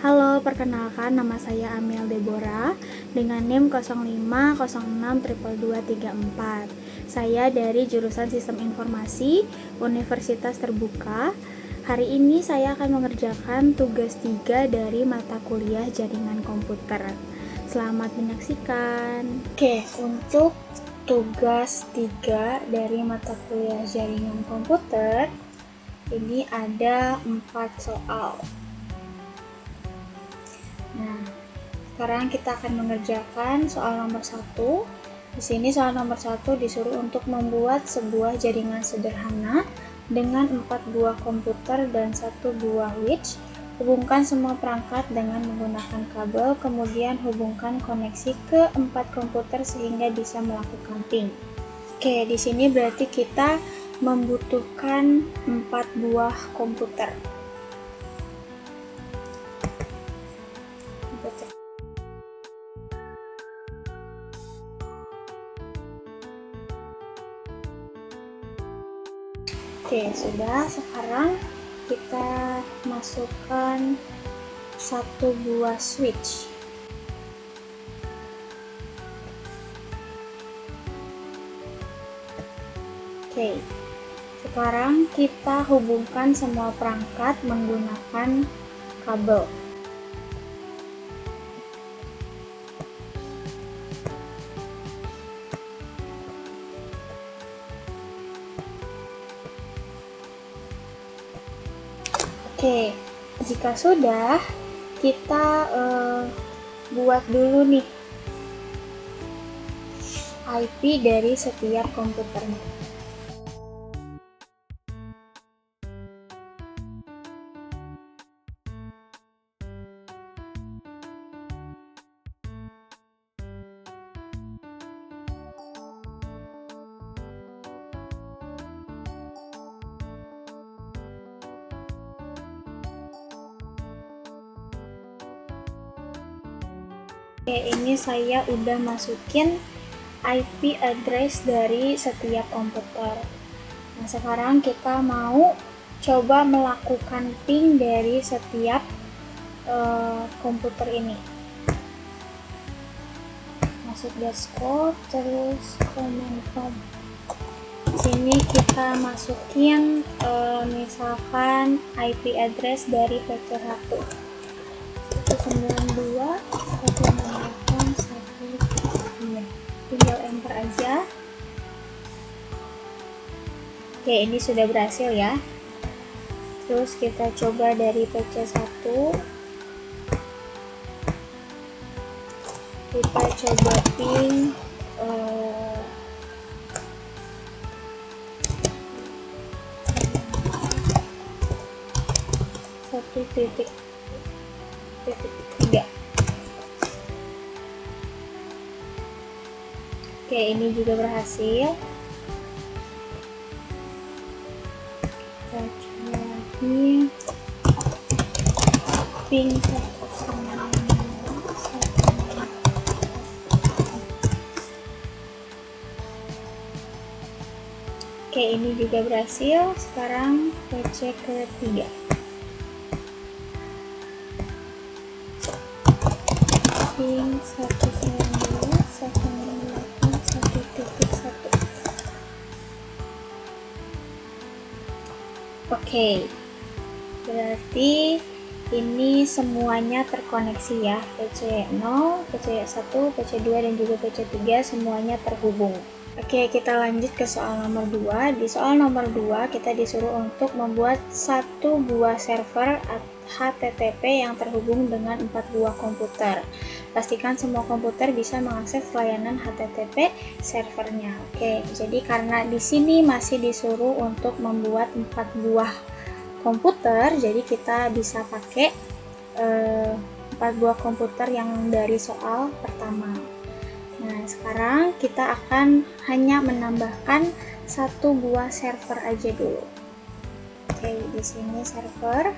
Halo, perkenalkan nama saya Amel Deborah dengan NIM 05062234. Saya dari jurusan Sistem Informasi Universitas Terbuka. Hari ini saya akan mengerjakan tugas 3 dari mata kuliah Jaringan Komputer. Selamat menyaksikan. Oke, untuk tugas 3 dari mata kuliah Jaringan Komputer ini ada 4 soal. Nah, sekarang kita akan mengerjakan soal nomor 1. Di sini soal nomor 1 disuruh untuk membuat sebuah jaringan sederhana dengan 4 buah komputer dan 1 buah switch. Hubungkan semua perangkat dengan menggunakan kabel, kemudian hubungkan koneksi ke 4 komputer sehingga bisa melakukan ping. Oke, di sini berarti kita membutuhkan 4 buah komputer. Oke, sudah. Sekarang kita masukkan 1 buah switch. Oke, sekarang kita hubungkan semua perangkat menggunakan kabel. Oke, jika sudah, kita buat dulu nih IP dari setiap komputernya. Oke, ini saya udah masukin IP address dari setiap komputer. Nah, sekarang kita mau coba melakukan ping dari setiap komputer ini. Masuk desktop, terus command prompt. Sini kita masukin misalkan IP address dari PC 1. 192 tinggal enter aja. Oke, ini sudah berhasil ya. Terus kita coba dari PC 1. Kita coba ping titik 3. Oke, ini juga berhasil. Kita coba lagi ping 1. Oke, ini juga berhasil. Sekarang PC ketiga. Ping 192.168.1.1. Oke, berarti ini semuanya terkoneksi ya. PC 0, PC 1, PC 2 dan juga PC 3 semuanya terhubung. Oke, kita lanjut ke soal nomor 2. Di soal nomor 2 kita disuruh untuk membuat 1 buah server HTTP yang terhubung dengan 4 buah komputer. Pastikan semua komputer bisa mengakses layanan HTTP servernya. Oke, jadi karena di sini masih disuruh untuk membuat 4 buah komputer, jadi kita bisa pakai 4 buah komputer yang dari soal pertama. Nah, sekarang kita akan hanya menambahkan 1 buah server aja dulu. Oke, di sini server.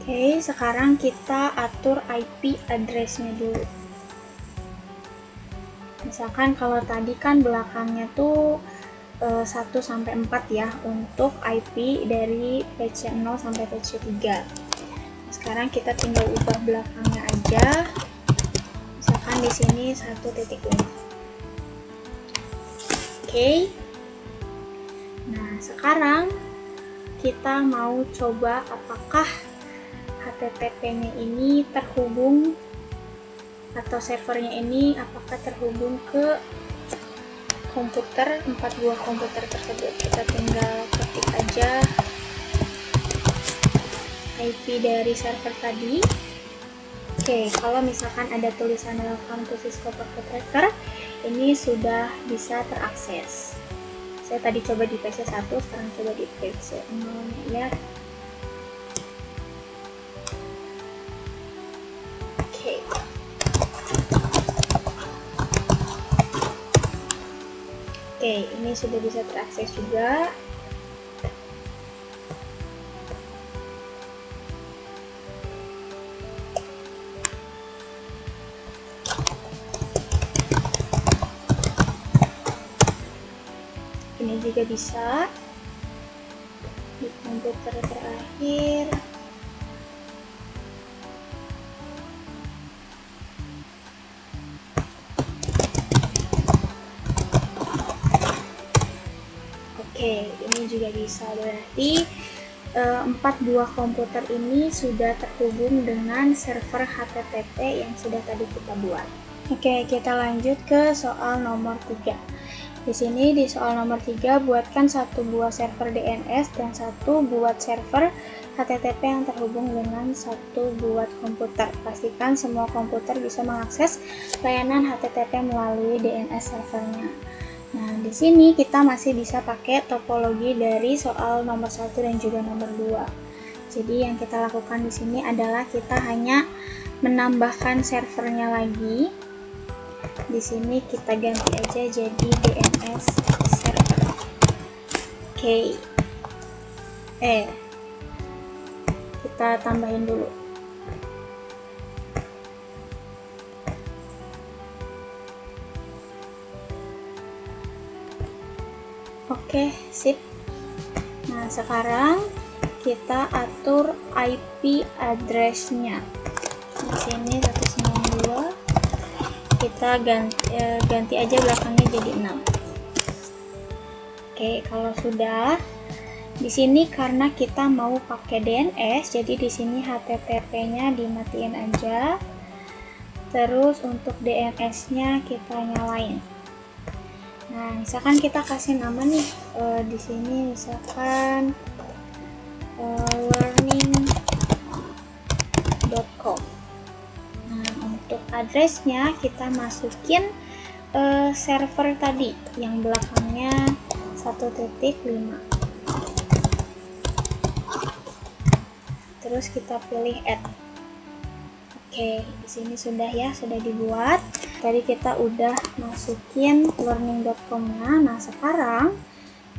Oke, sekarang kita atur IP address-nya dulu. Misalkan kalau tadi kan belakangnya tuh 1 sampai 4 ya untuk IP dari PC 0 sampai PC 3. Sekarang kita tinggal ubah belakangnya aja. Misalkan di sini 1.5. Oke. Nah, sekarang kita mau coba apakah HTTP-nya ini terhubung atau servernya ini apakah terhubung ke komputer, 4 buah komputer tersebut. Kita tinggal ketik aja IP dari server tadi. Oke, kalau misalkan ada tulisan welcome to Cisco Packet Tracker, ini sudah bisa terakses. Saya tadi coba di PC 1, sekarang coba di PC 0 ya. Oke. Oke, ini sudah bisa terakses juga. Ini juga bisa di komputer terakhir. Oke, ini juga bisa, berarti 4 buah komputer ini sudah terhubung dengan server HTTP yang sudah tadi kita buat. Oke, kita lanjut ke soal nomor 3. Di sini di soal nomor 3 buatkan 1 buah server DNS dan 1 buat server HTTP yang terhubung dengan 1 buat komputer. Pastikan semua komputer bisa mengakses layanan HTTP melalui DNS servernya. Nah, di sini kita masih bisa pakai topologi dari soal nomor 1 dan juga nomor 2. Jadi yang kita lakukan di sini adalah kita hanya menambahkan servernya lagi. Di sini kita ganti aja jadi DNS server. Oke. Kita tambahin dulu. Oke, sip. Nah, sekarang kita atur IP address-nya. Di sini 192. Kita ganti aja belakangnya jadi 6. Oke, kalau sudah, di sini karena kita mau pakai DNS, jadi di sini HTTP-nya dimatiin aja. Terus untuk DNS-nya kita nyalain. Nah, misalkan kita kasih nama nih, di sini misalkan learning.com. Nah, untuk addressnya kita masukin server tadi yang belakangnya 1.5. Terus kita pilih add. Oke, di sini sudah ya, sudah dibuat. Tadi kita udah masukin learning.com-nya. Nah, sekarang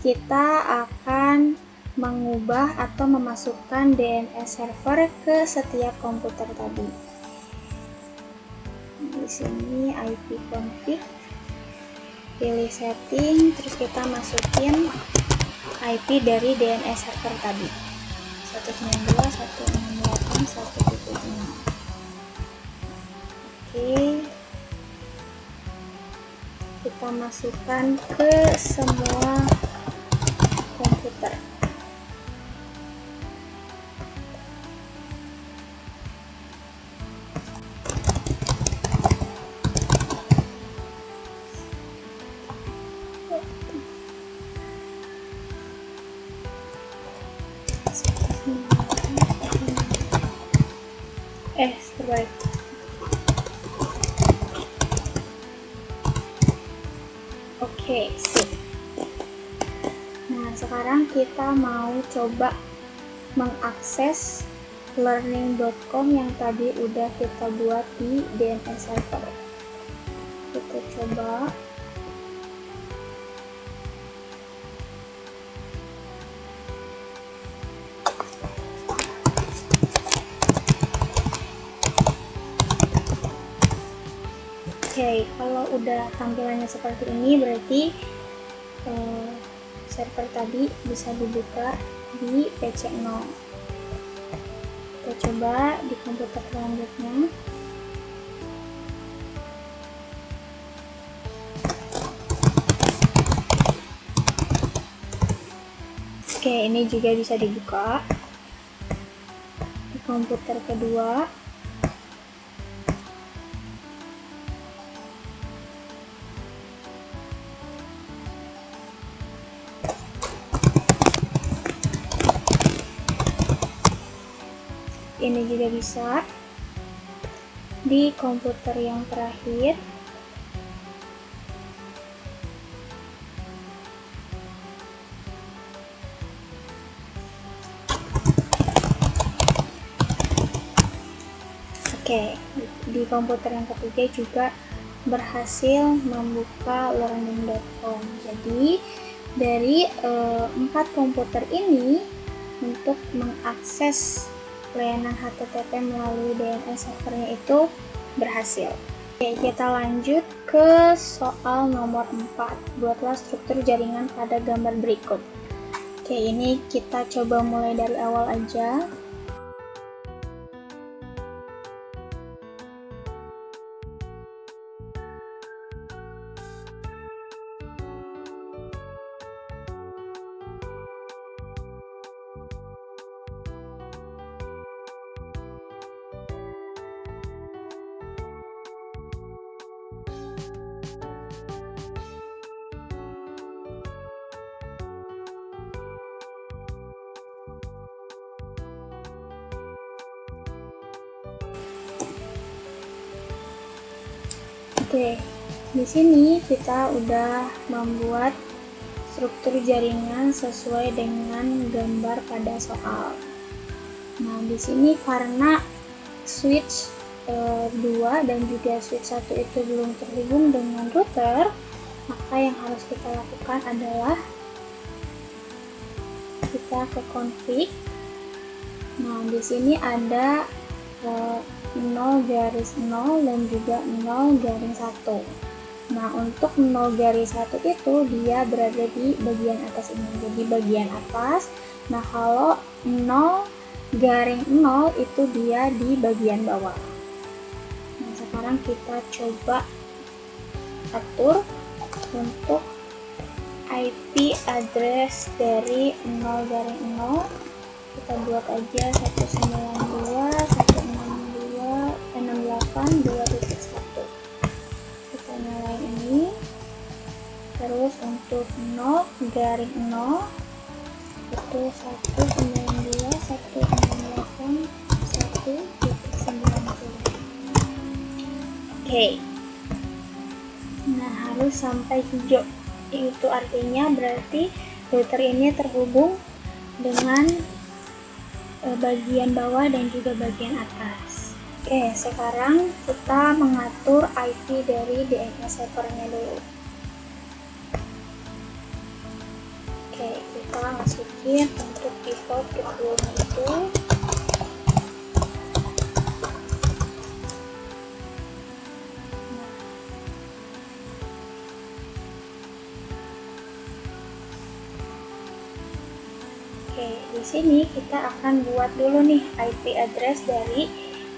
kita akan mengubah atau memasukkan DNS server ke setiap komputer tadi. Di sini IP config, pilih setting, terus kita masukin IP dari DNS server tadi. 192.168.1.6. Oke. Kita masukkan ke semua komputer. Terbaik. Oke, sip. Nah, sekarang kita mau coba mengakses learning.com yang tadi udah kita buat di DNS server. Kita coba. Oke, kalau udah tampilannya seperti ini berarti server tadi bisa dibuka di PC0. Kita coba di komputer selanjutnya. Oke, ini juga bisa dibuka di komputer kedua. Ini juga bisa di komputer yang terakhir. Oke, di komputer yang ketiga juga berhasil membuka learning.com. Jadi dari 4 komputer ini untuk mengakses layanan HTTP melalui DNS servernya itu berhasil. Oke, kita lanjut ke soal nomor 4. Buatlah struktur jaringan pada gambar berikut. Oke, ini kita coba mulai dari awal aja. Oke, di sini kita udah membuat struktur jaringan sesuai dengan gambar pada soal. Nah, di sini karena switch 2 dan juga switch 1 itu belum terhubung dengan router, maka yang harus kita lakukan adalah kita ke config. Nah, di sini ada 0/0 dan juga 0/1. Nah, untuk 0/1 itu dia berada di bagian atas ini, jadi bagian atas. Nah, kalau 0/0 itu dia di bagian bawah. Nah, sekarang kita coba atur untuk IP address dari 0/0. Kita buat aja 192.168.2.1. kita nyalain ini. Terus untuk 0/0 itu 192.168.1.90. Oke, nah harus sampai hijau, itu artinya berarti router ini terhubung dengan bagian bawah dan juga bagian atas. Oke, sekarang kita mengatur IP dari DNS servernya dulu. Oke, kita masukin untuk default kedua itu. Oke, di sini kita akan buat dulu nih IP address dari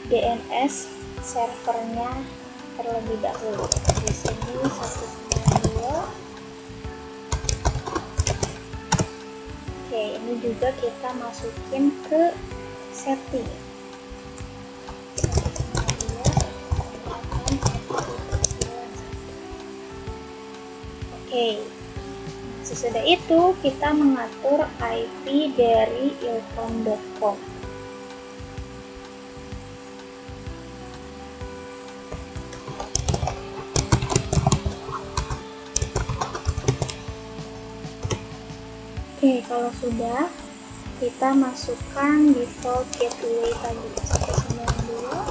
DNS servernya terlebih dahulu. Di sini 192. Oke, ini juga kita masukin ke setting. Oke. Sesudah itu, kita mengatur IP dari ilkom.com. Oke, kalau sudah, kita masukkan default gateway tadi, 192.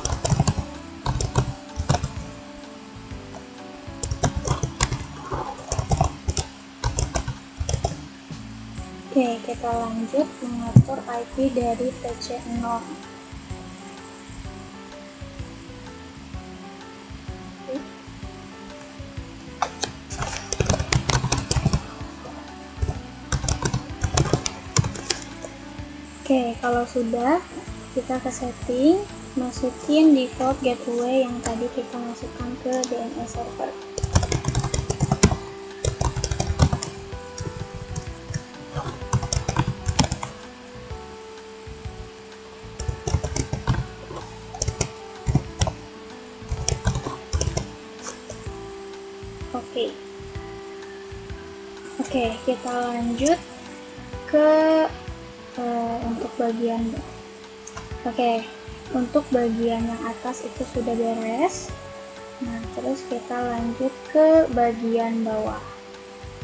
Oke, kita lanjut mengatur IP dari PC0. Oke, kalau sudah, kita ke setting, masukin default gateway yang tadi kita masukkan ke DNS server. Oke, kita lanjut ke untuk bagian untuk bagian yang atas itu sudah beres. Nah, terus kita lanjut ke bagian bawah.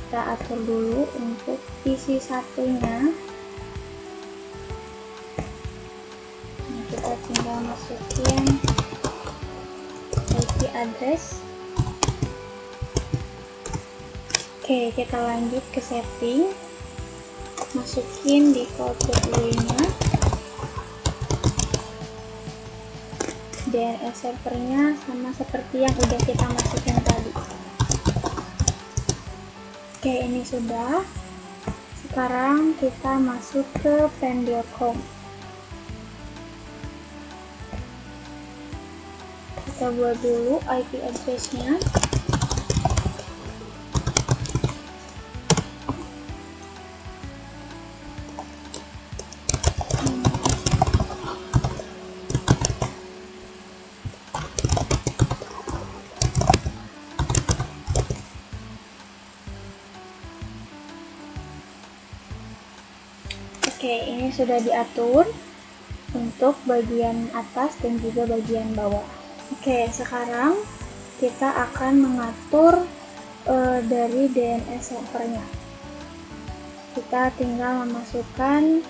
Kita atur dulu untuk PC satunya. Nah, kita tinggal masukin IP address. Oke, kita lanjut ke setting, masukin default gateway-nya, DNS servernya sama seperti yang udah kita masukin tadi. Oke, ini sudah. Sekarang kita masuk ke pen.com. Kita buat dulu IP address-nya. Oke, ini sudah diatur untuk bagian atas dan juga bagian bawah. Oke, sekarang kita akan mengatur dari DNS servernya. Kita tinggal memasukkan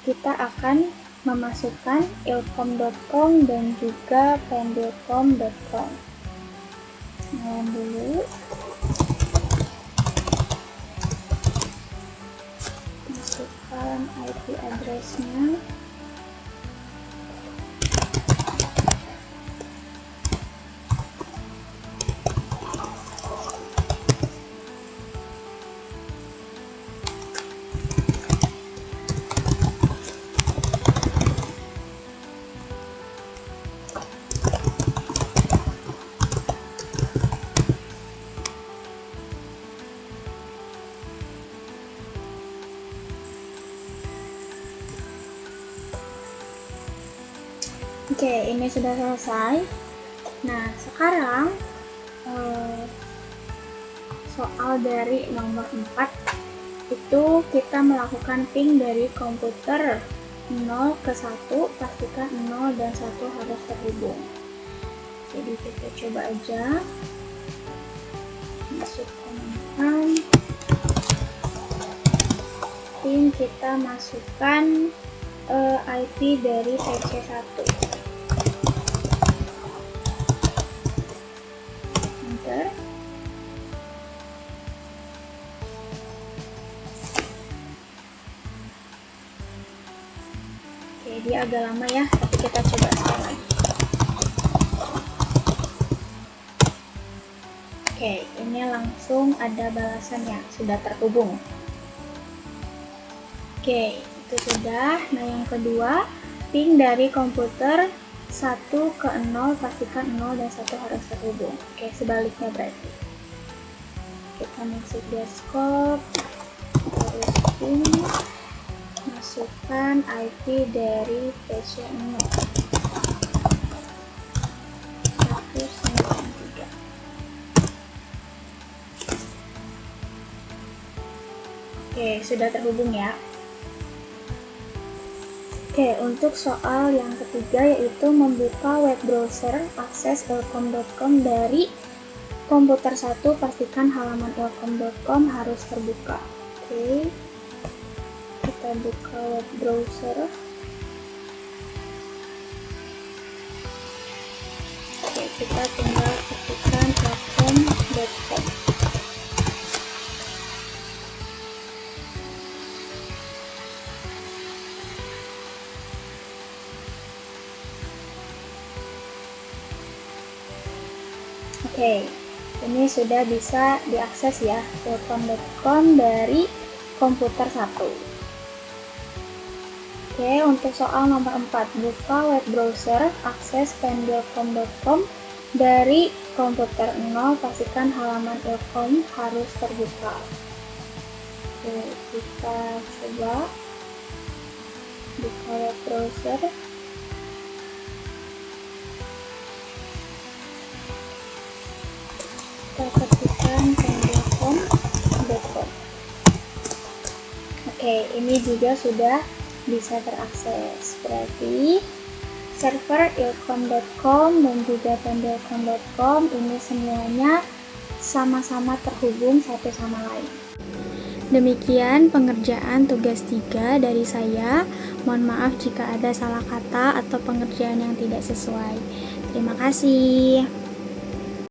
kita akan memasukkan ilkom.com dan juga pen.com. Nyalain dulu. Masukkan IP address-nya. Oke, ini sudah selesai. Nah, sekarang soal dari nomor 4 itu kita melakukan ping dari komputer 0 ke 1, pastikan 0 dan 1 harus terhubung. Jadi kita coba aja masuk komentar, ping kita masukkan IP dari PC1. Oke, dia agak lama ya, tapi kita coba sekali lagi. Oke, ini langsung ada balasannya, sudah terhubung. Oke, itu sudah. Nah, yang kedua, ping dari komputer 1 ke 0, pastikan 0 dan 1 harus terhubung. Oke, sebaliknya berarti. Kita masuk desktop, terus ping, masukkan IP dari PC 0 193. Oke, sudah terhubung ya. Oke, untuk soal yang ketiga yaitu membuka web browser akses ilkom.com dari komputer 1, pastikan halaman ilkom.com harus terbuka. Oke, kita buka web browser. Oke, kita tinggal ketikkan ilkom.com. Oke, ini sudah bisa diakses ya ilkom.com dari komputer 1. Oke, untuk soal nomor 4, buka web browser, akses pendilkom.com dari komputer 0, pastikan halaman ilkom harus terbuka. Oke, kita coba buka web browser. Kita ketikkan pendilkom.com. Oke, ini juga sudah bisa terakses. Berarti server ilkom.com dan juga pendilkom.com ini semuanya sama-sama terhubung satu sama lain. Demikian pengerjaan tugas 3 dari saya. Mohon maaf jika ada salah kata atau pengerjaan yang tidak sesuai. Terima kasih.